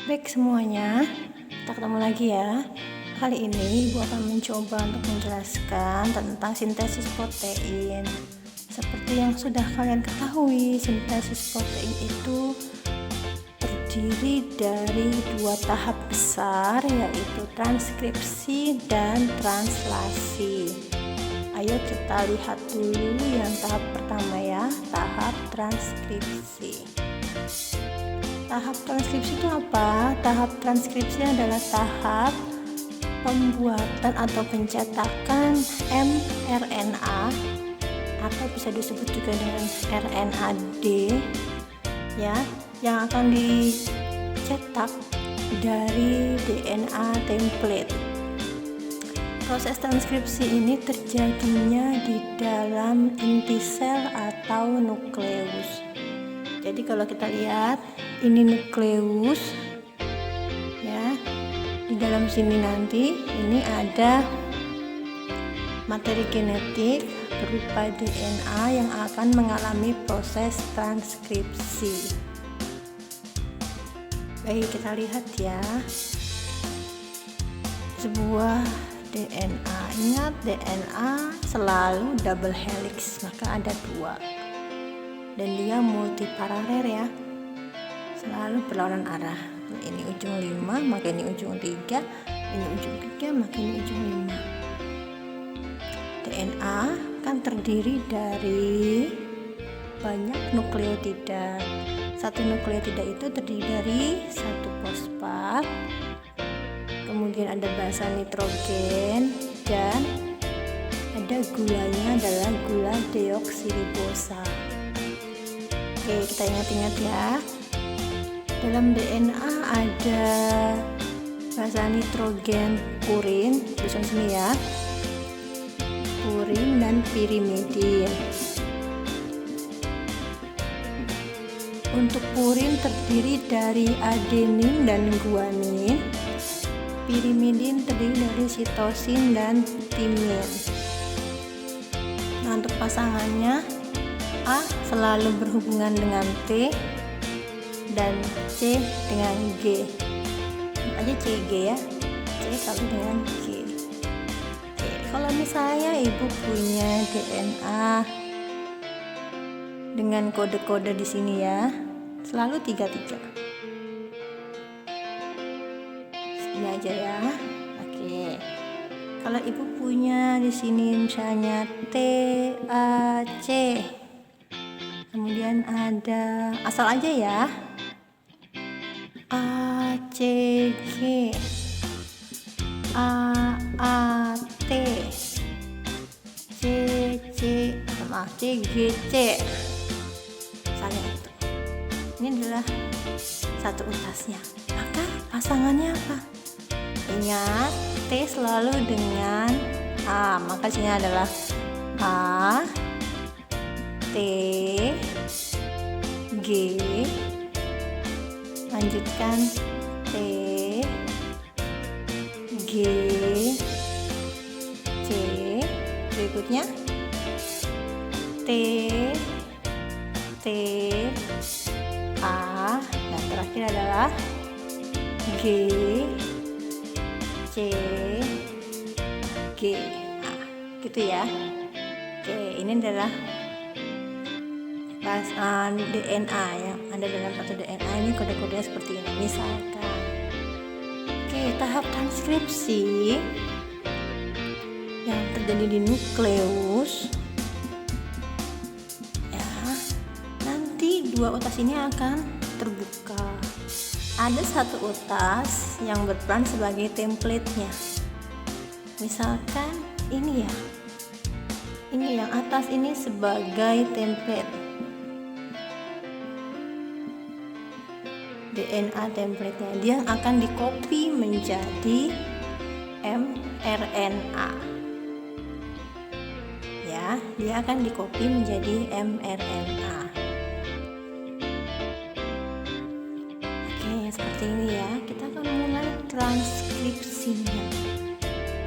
Baik semuanya, kita ketemu lagi ya. Kali ini Ibu akan mencoba untuk menjelaskan tentang sintesis protein. Seperti yang sudah kalian ketahui, sintesis protein itu terdiri dari dua tahap besar, yaitu transkripsi dan translasi. Ayo kita lihat dulu yang tahap pertama ya, tahap transkripsi. Tahap transkripsi itu apa? Tahap transkripsi adalah tahap pembuatan atau pencetakan mRNA atau bisa disebut juga dengan RNA-D ya, yang akan dicetak dari DNA template. Proses transkripsi ini terjadinya di dalam inti sel atau nukleus. Jadi kalau kita lihat ini nukleus ya, di dalam sini nanti ini ada materi genetik berupa DNA yang akan mengalami proses transkripsi. Baik, kita lihat ya, sebuah DNA. Ingat, DNA selalu double helix, maka ada dua dan dia multiparalel ya, selalu berlawanan arah. Ini ujung 5, maka ini ujung 3, ini ujung 3, maka ini ujung 5. DNA kan terdiri dari banyak nukleotida. Satu nukleotida itu terdiri dari satu fosfat, kemudian ada basa nitrogen, dan ada gulanya adalah gula deoksiribosa. Oke, kita ingat-ingat ya. Dalam DNA ada basa nitrogen purin, tulisan sini ya, purin dan pirimidin. Untuk purin terdiri dari adenin dan guanin, pirimidin terdiri dari sitosin dan timin. Nah, untuk pasangannya, A selalu berhubungan dengan T dan C dengan G. Aja CG ya, C kali dengan G. Oke, kalau misalnya ibu punya DNA dengan kode-kode di sini ya, selalu 33. Segini aja ya. Oke. Kalau ibu punya di sini misalnya TAC, kemudian ada asal aja ya, ACG, AAT, CGC, misalnya itu. Ini adalah satu utasnya. Maka pasangannya apa? Ingat, T selalu dengan A, maka sini adalah A, T, G, lanjutkan T, G, C, berikutnya T, T, A, dan terakhir adalah G, C, G. Nah, gitu ya. Oke, ini adalah DNA yang ada dalam satu DNA. Ini kode-kodenya seperti ini misalkan. Oke, tahap transkripsi yang terjadi di nukleus ya, nanti dua utas ini akan terbuka. Ada satu utas yang berperan sebagai template-nya. Misalkan ini ya, ini yang atas ini sebagai template, DNA template-nya. Dia akan dikopi menjadi mRNA ya, dia akan dikopi menjadi mRNA. Oke, seperti ini ya. Kita akan mulai transkripsinya.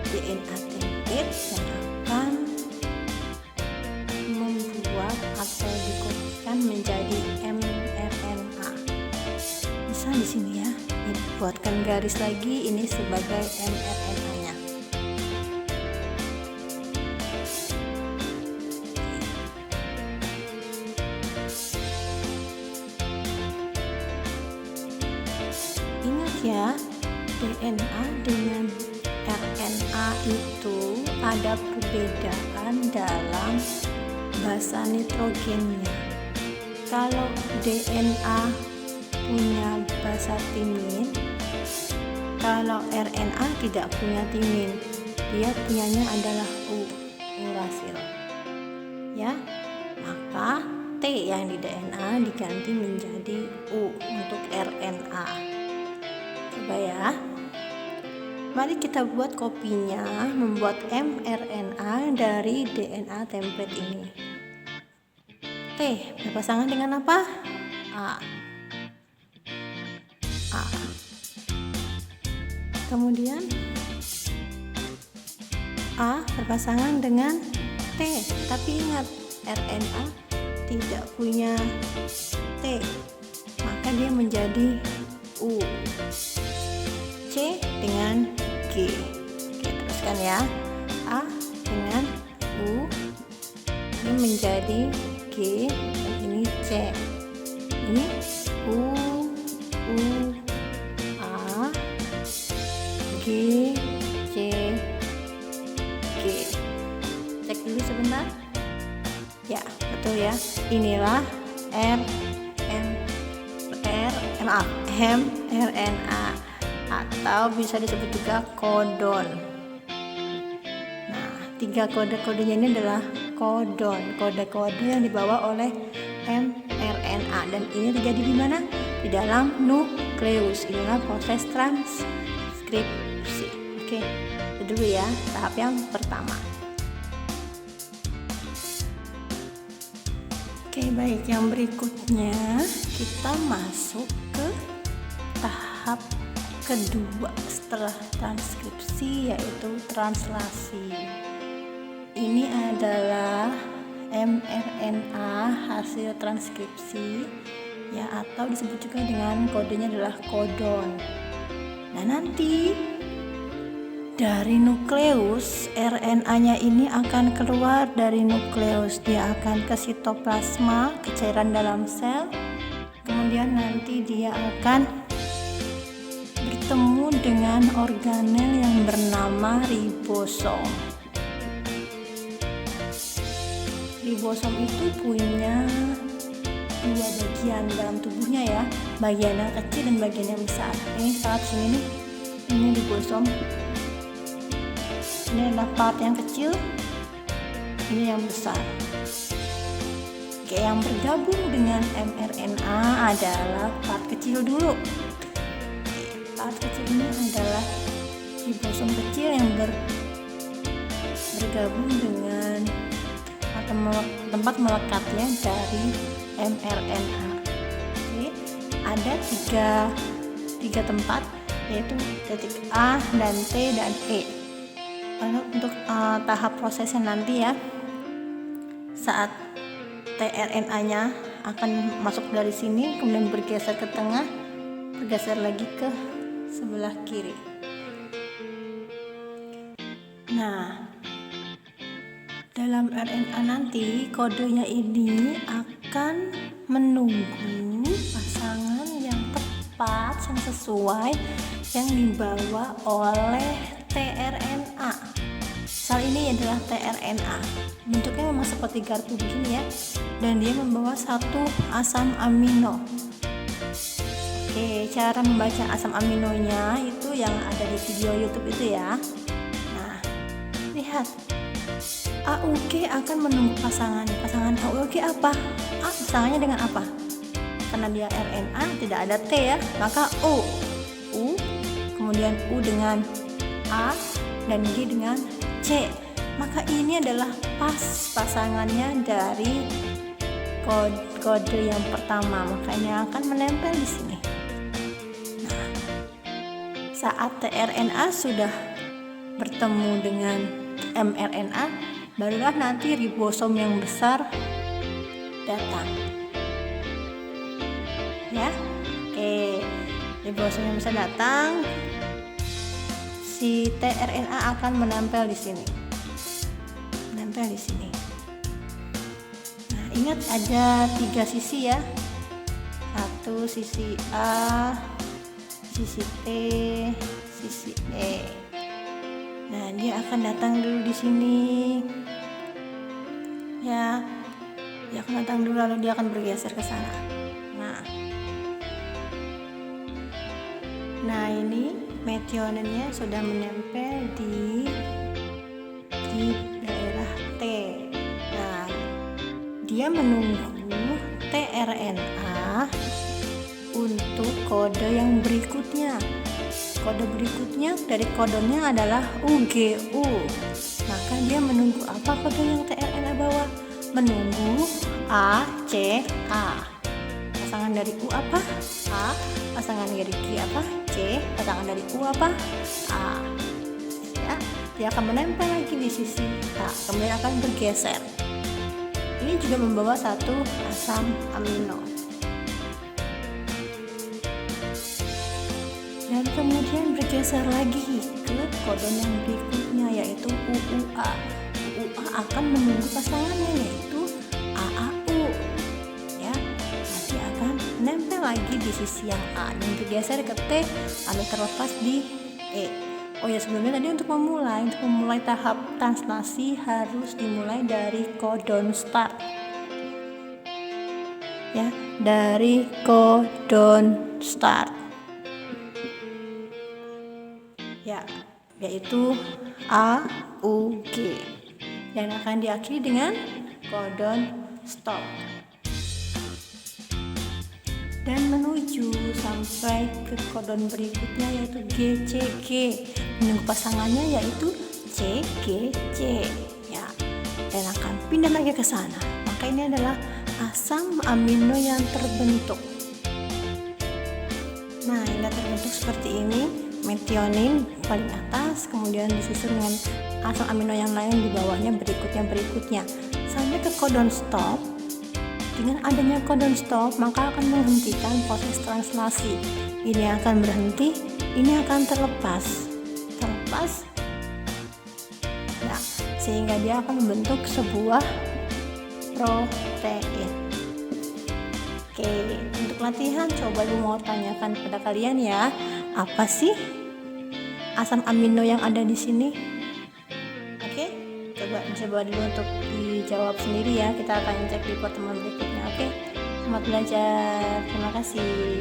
DNA template yang akan membuat atau dikopikan menjadi mRNA. Bisa di sini ya, ini buatkan garis lagi, ini sebagai mRNA-nya. Ingat ya, DNA dengan RNA itu ada perbedaan dalam basa nitrogennya. Kalau DNA punya basa timin, kalau RNA tidak punya timin, dia punyanya adalah urasil. Ya, maka T yang di DNA diganti menjadi U untuk RNA. Coba ya. Mari kita buat kopinya, membuat mRNA dari DNA template ini. T berpasangan dengan apa? A. Kemudian A berpasangan dengan T, tapi ingat RNA tidak punya T, maka dia menjadi U. C dengan G. Oke, teruskan ya. A dengan U, ini menjadi G, dan ini C. Ini U, A, G, C, G. Cek dulu sebentar. Ya, betul ya. Inilah mRNA atau bisa disebut juga kodon. Nah, 3 kode-kodenya ini adalah kodon, kode-kode yang dibawa oleh mRNA, dan ini terjadi di mana? Di dalam nukleus. Inilah proses transkripsi. Oke, itu dulu ya tahap yang pertama. Oke, baik, yang berikutnya kita masuk ke tahap kedua setelah transkripsi, yaitu translasi. Ini adalah mRNA hasil transkripsi ya, atau disebut juga dengan kodenya adalah kodon. Nah, nanti dari nukleus RNA-nya ini akan keluar dari nukleus, dia akan ke sitoplasma, ke cairan dalam sel. Kemudian nanti dia akan bertemu dengan organel yang bernama ribosom. Ribosom itu punya 2 bagian dalam tubuhnya ya, bagian yang kecil dan bagian yang besar. Ini saat sini nih, ini ribosom. Ini adalah part yang kecil, ini yang besar. Oke, yang bergabung dengan mRNA adalah part kecil dulu. Part kecil ini adalah ribosom kecil yang bergabung dengan atau tempat melekatnya dari mRNA. Oke, ada tiga tempat, yaitu titik A dan T dan E. Lalu untuk tahap prosesnya nanti ya, saat tRNA-nya akan masuk dari sini, kemudian bergeser ke tengah, bergeser lagi ke sebelah kiri. Nah, dalam RNA nanti kodenya ini akan menunggu pasangan yang tepat, yang sesuai, yang dibawa oleh tRNA. Sel ini adalah tRNA. Bentuknya memang seperti garpu begini ya, dan dia membawa satu asam amino. Oke, cara membaca asam aminonya itu yang ada di video YouTube itu ya. Nah, lihat, AUG akan menunggu pasangan. Pasangan AUG apa? A pasangannya dengan apa? Karena dia RNA, tidak ada T ya, maka U. Kemudian U dengan A dan G dengan C. Maka ini adalah pas pasangannya dari kode yang pertama, makanya akan menempel di sini. Nah, saat tRNA sudah bertemu dengan mRNA, barulah nanti ribosom yang besar datang. Ya, oke. ribosomnya bisa datang, si tRNA akan menempel di sini. Nah, ingat ada 3 sisi ya. Satu sisi A, sisi T, sisi E. Nah, dia akan datang dulu di sini. Ya, dia akan datang dulu lalu dia akan bergeser ke sana. Nah, ini metioninnya sudah menempel di daerah T. Nah, dia menunggu tRNA untuk kode yang berikutnya. Kode berikutnya dari kodonnya adalah UGU. Maka dia menunggu apa kode yang tRNA bawa? Menunggu A, C, A. Pasangan dari U apa? A. Pasangan dari Q apa? C. Pasangan dari U apa? A. Ya, dia akan menempel lagi di sisi A, kemudian akan bergeser. Ini juga membawa satu asam amino. Dan kemudian bergeser lagi ke kodon yang berikutnya, yaitu UUA. UUA akan menunggu pasangannya, yaitu AAU. Ya, nanti akan nempel lagi di sisi yang A dan bergeser ke T, lalu terlepas di E. Oh ya, sebelumnya tadi untuk memulai tahap translasi harus dimulai dari codon start. Ya, dari codon start. Ya, yaitu A, U, G. Dan akan diakhiri dengan codon stop. Dan menuju sampai ke codon berikutnya yaitu GCG. Menunggu pasangannya yaitu CGC. Ya, dan akan pindah lagi ke sana. Maka ini adalah asam amino yang terbentuk. Nah, yang terbentuk seperti ini. Metionin paling atas, kemudian disusun dengan asam amino yang lain di bawahnya berikutnya sampai ke codon stop. Dengan adanya codon stop, maka akan menghentikan proses translasi. Ini akan berhenti, ini akan terlepas. Nah, sehingga dia akan membentuk sebuah protein. Oke, untuk latihan coba Ibu mau tanyakan kepada kalian ya, apa sih asam amino yang ada di sini? Oke, coba dulu untuk dijawab sendiri ya. Kita akan cek di pertemuan berikutnya. Oke, selamat belajar. Terima kasih.